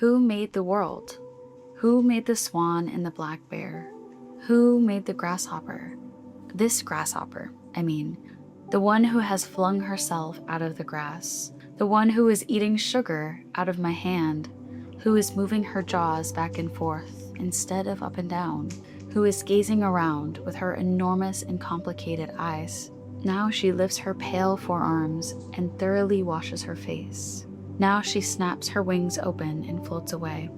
Who made the world? Who made the swan and the black bear? Who made the grasshopper? This grasshopper, I mean, the one who has flung herself out of the grass, the one who is eating sugar out of my hand, who is moving her jaws back and forth instead of up and down, who is gazing around with her enormous and complicated eyes. Now she lifts her pale forearms and thoroughly washes her face. Now she snaps her wings open and floats away.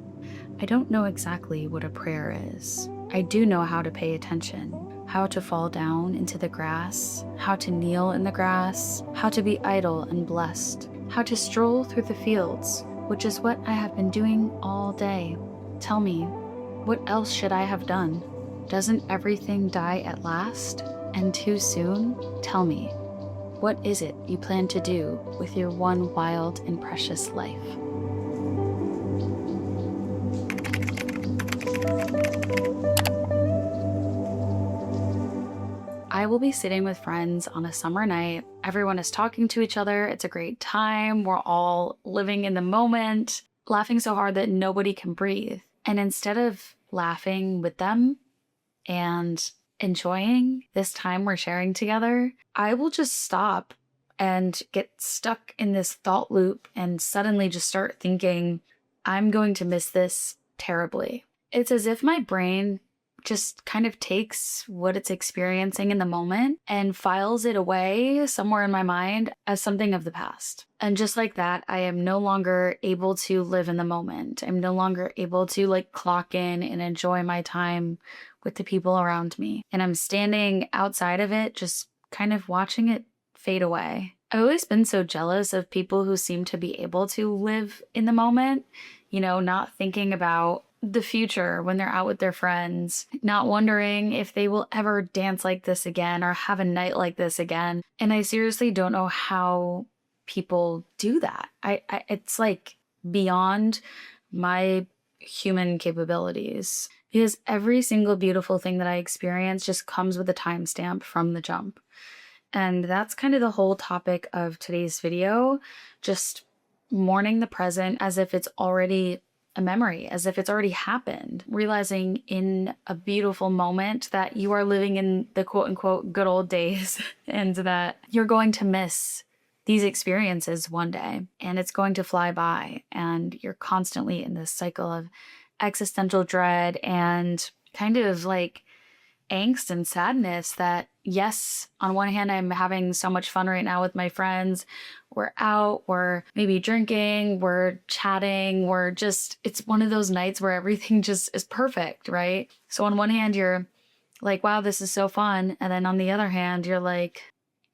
I don't know exactly what a prayer is. I do know how to pay attention, how to fall down into the grass, how to kneel in the grass, how to be idle and blessed, how to stroll through the fields, which is what I have been doing all day. Tell me, what else should I have done? Doesn't everything die at last? And too soon? Tell me, what is it you plan to do with your one wild and precious life? I will be sitting with friends on a summer night. Everyone is talking to each other. It's a great time. We're all living in the moment, laughing so hard that nobody can breathe. And instead of laughing with them and enjoying this time we're sharing together, I will just stop and get stuck in this thought loop and suddenly just start thinking, I'm going to miss this terribly. It's as if my brain just kind of takes what it's experiencing in the moment and files it away somewhere in my mind as something of the past. And just like that, I am no longer able to live in the moment. I'm no longer able to clock in and enjoy my time with the people around me. And I'm standing outside of it, just kind of watching it fade away. I've always been so jealous of people who seem to be able to live in the moment, not thinking about the future when they're out with their friends, not wondering if they will ever dance like this again or have a night like this again. And I seriously don't know how people do that. It's beyond my human capabilities, because every single beautiful thing that I experience just comes with a timestamp from the jump. And that's kind of the whole topic of today's video, just mourning the present as if it's already a memory, as if it's already happened, realizing in a beautiful moment that you are living in the quote unquote good old days and that you're going to miss these experiences one day and it's going to fly by, and you're constantly in this cycle of existential dread and kind of angst and sadness that, yes, on one hand, I'm having so much fun right now with my friends. We're out, we're maybe drinking, we're chatting, it's one of those nights where everything just is perfect, right? So on one hand, you're like, wow, this is so fun. And then on the other hand, you're like,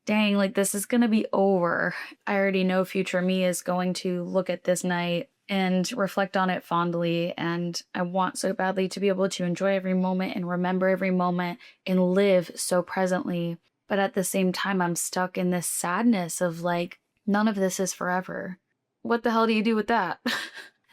dang, this is going to be over. I already know future me is going to look at this night and reflect on it fondly. And I want so badly to be able to enjoy every moment and remember every moment and live so presently. But at the same time, I'm stuck in this sadness of none of this is forever. What the hell do you do with that?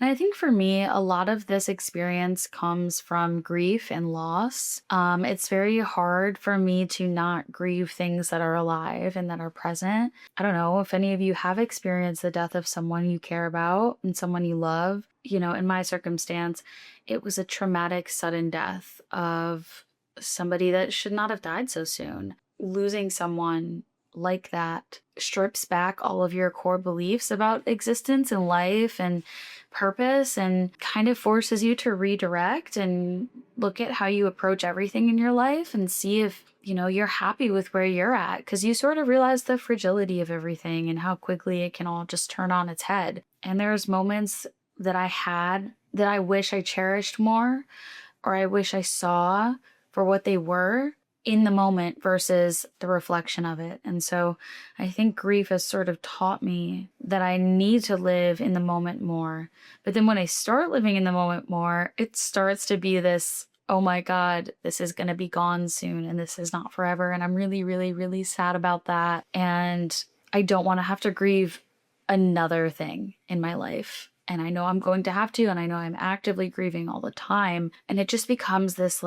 And I think for me, a lot of this experience comes from grief and loss. It's very hard for me to not grieve things that are alive and that are present. I don't know if any of you have experienced the death of someone you care about and someone you love. In my circumstance, it was a traumatic, sudden death of somebody that should not have died so soon. Losing someone like that strips back all of your core beliefs about existence and life and purpose and kind of forces you to redirect and look at how you approach everything in your life and see if you're happy with where you're at, because you sort of realize the fragility of everything and how quickly it can all just turn on its head. And there's moments that I had that I wish I cherished more, or I wish I saw for what they were in the moment versus the reflection of it. And so I think grief has sort of taught me that I need to live in the moment more. But then when I start living in the moment more, it starts to be this, oh my God, this is going to be gone soon and this is not forever. And I'm really, really, really sad about that. And I don't want to have to grieve another thing in my life. And I know I'm going to have to, and I know I'm actively grieving all the time. And it just becomes this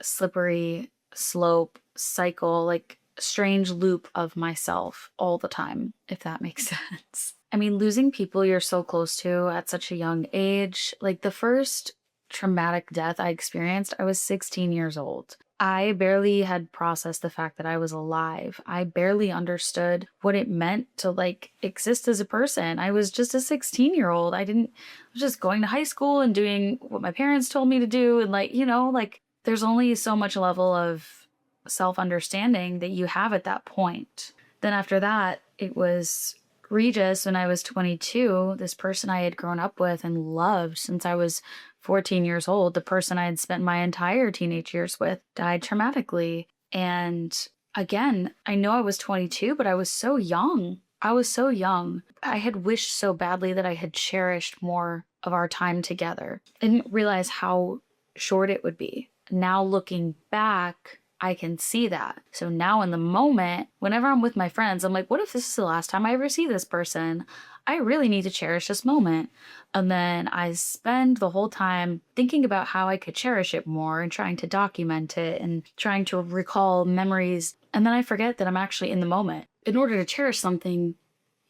slippery slope cycle. strange loop of myself all the time, if that makes sense. I mean, losing people you're so close to at such a young age, like the first traumatic death I experienced, I was 16 years old. I barely had processed the fact that I was alive. I barely understood what it meant to like exist as a person. I was just a 16-year-old. I was just going to high school and doing what my parents told me to do. And like, like there's only so much level of self-understanding that you have at that point. Then after that, it was Regis when I was 22, this person I had grown up with and loved since I was 14 years old, the person I had spent my entire teenage years with, died traumatically. And again, I know I was 22, but I was so young. I was so young. I had wished so badly that I had cherished more of our time together. I didn't realize how short it would be. Now looking back, I can see that. So now in the moment, whenever I'm with my friends, I'm like, what if this is the last time I ever see this person? I really need to cherish this moment. And then I spend the whole time thinking about how I could cherish it more and trying to document it and trying to recall memories. And then I forget that I'm actually in the moment. In order to cherish something,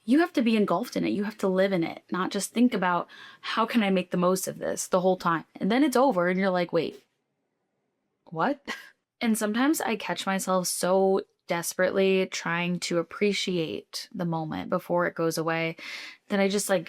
you have to be engulfed in it. You have to live in it, not just think about how can I make the most of this the whole time. And then it's over and you're like, wait, what? And sometimes I catch myself so desperately trying to appreciate the moment before it goes away that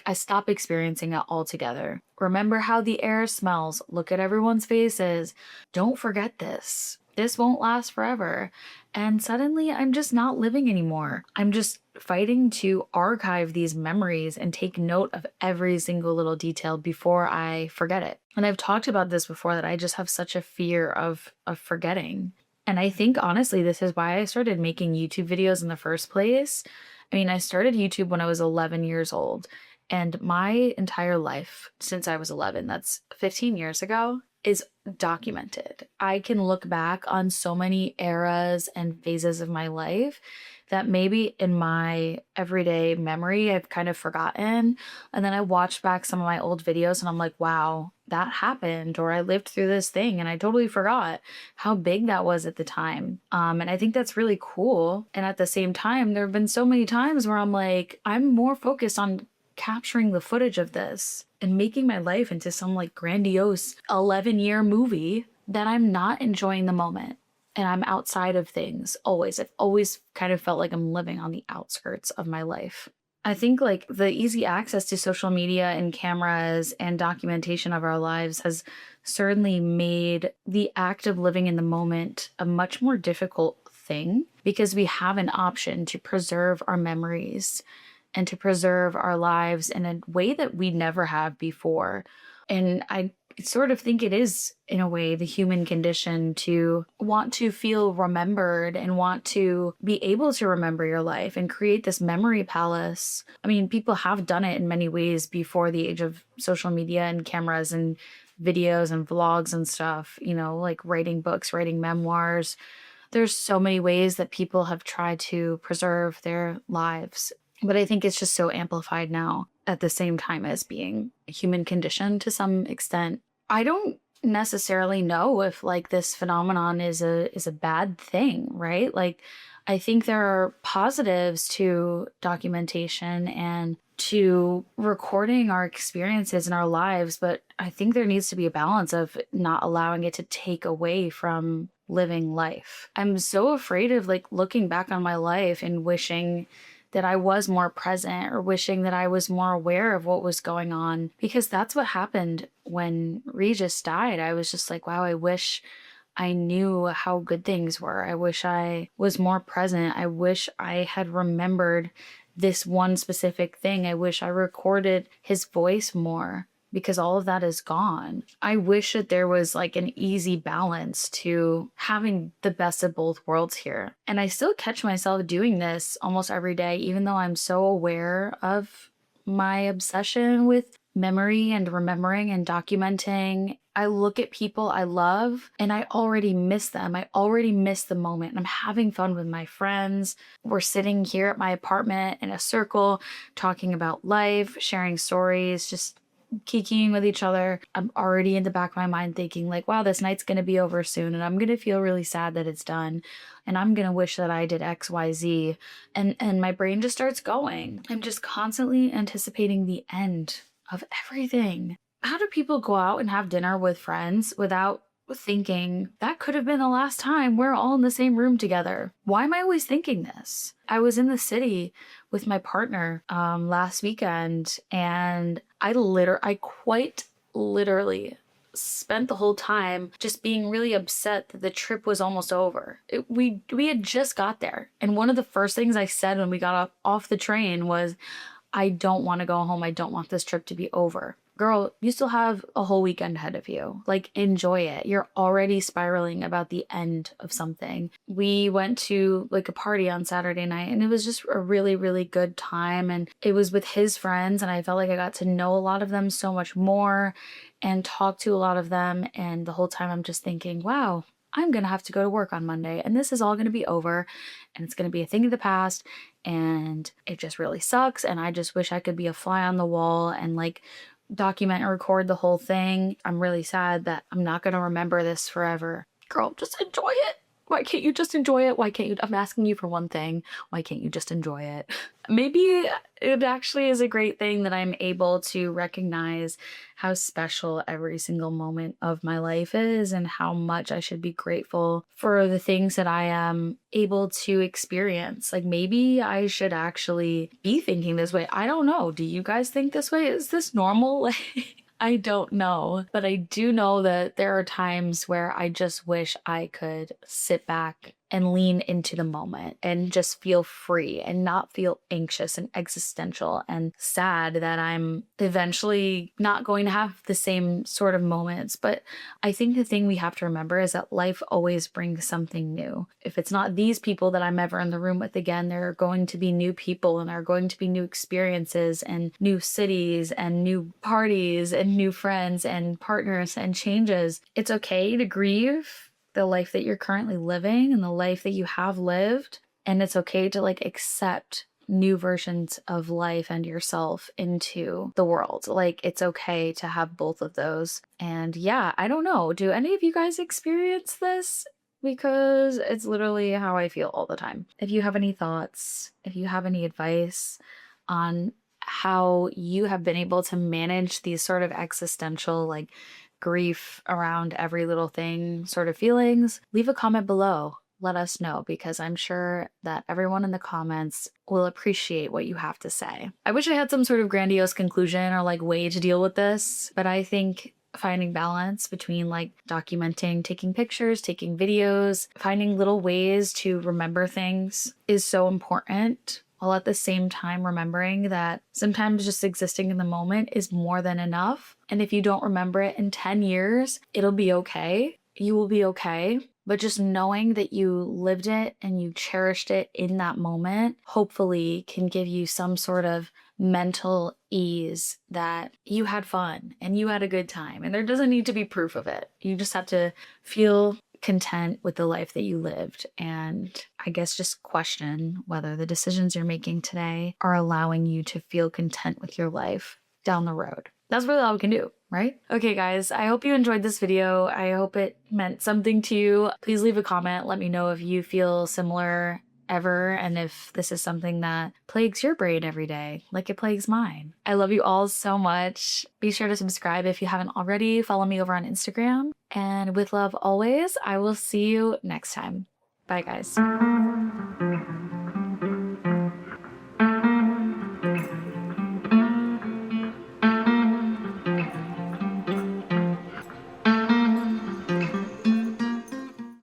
I stop experiencing it altogether. Remember how the air smells. Look at everyone's faces. Don't forget this. This won't last forever. And suddenly I'm just not living anymore. I'm just fighting to archive these memories and take note of every single little detail before I forget it. And I've talked about this before, that I just have such a fear of forgetting. And I think honestly, this is why I started making YouTube videos in the first place. I mean, I started YouTube when I was 11 years old, and my entire life since I was 11, that's 15 years ago, is documented. I can look back on so many eras and phases of my life that maybe in my everyday memory I've kind of forgotten. And then I watch back some of my old videos and I'm like, wow, that happened, or I lived through this thing and I totally forgot how big that was at the time. And I think that's really cool. And at the same time, there have been so many times where I'm like, I'm more focused on capturing the footage of this and making my life into some like grandiose 11-year movie that I'm not enjoying the moment. And I'm outside of things always. I've always kind of felt like I'm living on the outskirts of my life. I think like the easy access to social media and cameras and documentation of our lives has certainly made the act of living in the moment a much more difficult thing, because we have an option to preserve our memories and to preserve our lives in a way that we never have before. And I sort of think it is, in a way, the human condition to want to feel remembered and want to be able to remember your life and create this memory palace. I mean, people have done it in many ways before the age of social media and cameras and videos and vlogs and stuff, like writing books, writing memoirs. There's so many ways that people have tried to preserve their lives. But I think it's just so amplified now, at the same time as being a human condition to some extent. I don't necessarily know if like this phenomenon is a bad thing, right? Like, I think there are positives to documentation and to recording our experiences in our lives, but I think there needs to be a balance of not allowing it to take away from living life. I'm so afraid of like looking back on my life and wishing that I was more present, or wishing that I was more aware of what was going on, because that's what happened when Regis died. I was just like, wow, I wish I knew how good things were. I wish I was more present. I wish I had remembered this one specific thing. I wish I recorded his voice more, because all of that is gone. I wish that there was like an easy balance to having the best of both worlds here. And I still catch myself doing this almost every day, even though I'm so aware of my obsession with memory and remembering and documenting. I look at people I love and I already miss them. I already miss the moment. I'm having fun with my friends. We're sitting here at my apartment in a circle, talking about life, sharing stories, just kikiing with each other, I'm already in the back of my mind thinking like, wow, this night's gonna be over soon and I'm gonna feel really sad that it's done. And I'm gonna wish that I did XYZ. And my brain just starts going. I'm just constantly anticipating the end of everything. How do people go out and have dinner with friends without thinking that could have been the last time we're all in the same room together? Why am I always thinking this? I was in the city with my partner last weekend, and I quite literally spent the whole time just being really upset that the trip was almost over. We had just got there, and one of the first things I said when we got off the train was, I don't want to go home. I don't want this trip to be over. Girl, you still have a whole weekend ahead of you. Like, enjoy it. You're already spiraling about the end of something. We went to like a party on Saturday night, and it was just a really, really good time. And it was with his friends, and I felt like I got to know a lot of them so much more and talk to a lot of them. And the whole time I'm just thinking, wow, I'm going to have to go to work on Monday, and this is all going to be over, and it's going to be a thing of the past, and it just really sucks. And I just wish I could be a fly on the wall and like document and record the whole thing. I'm really sad that I'm not going to remember this forever. Girl, just enjoy it. Why can't you just enjoy it? Why can't you? I'm asking you for one thing. Why can't you just enjoy it? Maybe it actually is a great thing that I'm able to recognize how special every single moment of my life is and how much I should be grateful for the things that I am able to experience. Like, maybe I should actually be thinking this way. I don't know. Do you guys think this way? Is this normal? Like, I don't know, but I do know that there are times where I just wish I could sit back and lean into the moment and just feel free and not feel anxious and existential and sad that I'm eventually not going to have the same sort of moments. But I think the thing we have to remember is that life always brings something new. If it's not these people that I'm ever in the room with again, there are going to be new people, and there are going to be new experiences and new cities and new parties and new friends and partners and changes. It's okay to grieve the life that you're currently living and the life that you have lived. And it's okay to like accept new versions of life and yourself into the world. Like, it's okay to have both of those. And yeah, I don't know. Do any of you guys experience this? Because it's literally how I feel all the time. If you have any thoughts, if you have any advice on how you have been able to manage these sort of existential, like, grief around every little thing sort of feelings, leave a comment below. Let us know, because I'm sure that everyone in the comments will appreciate what you have to say. I wish I had some sort of grandiose conclusion or like way to deal with this, but I think finding balance between like documenting, taking pictures, taking videos, finding little ways to remember things is so important, while at the same time remembering that sometimes just existing in the moment is more than enough. And if you don't remember it in 10 years, it'll be okay. You will be okay. But just knowing that you lived it and you cherished it in that moment, hopefully can give you some sort of mental ease that you had fun and you had a good time. And there doesn't need to be proof of it. You just have to feel content with the life that you lived, and I guess just question whether the decisions you're making today are allowing you to feel content with your life down the road. That's really all we can do, right? Okay, guys, I hope you enjoyed this video. I hope it meant something to you. Please leave a comment. Let me know if you feel similar ever, and if this is something that plagues your brain every day like it plagues mine. I love you all so much. Be sure to subscribe if you haven't already. Follow me over on Instagram. And with love always, I will see you next time. Bye, guys.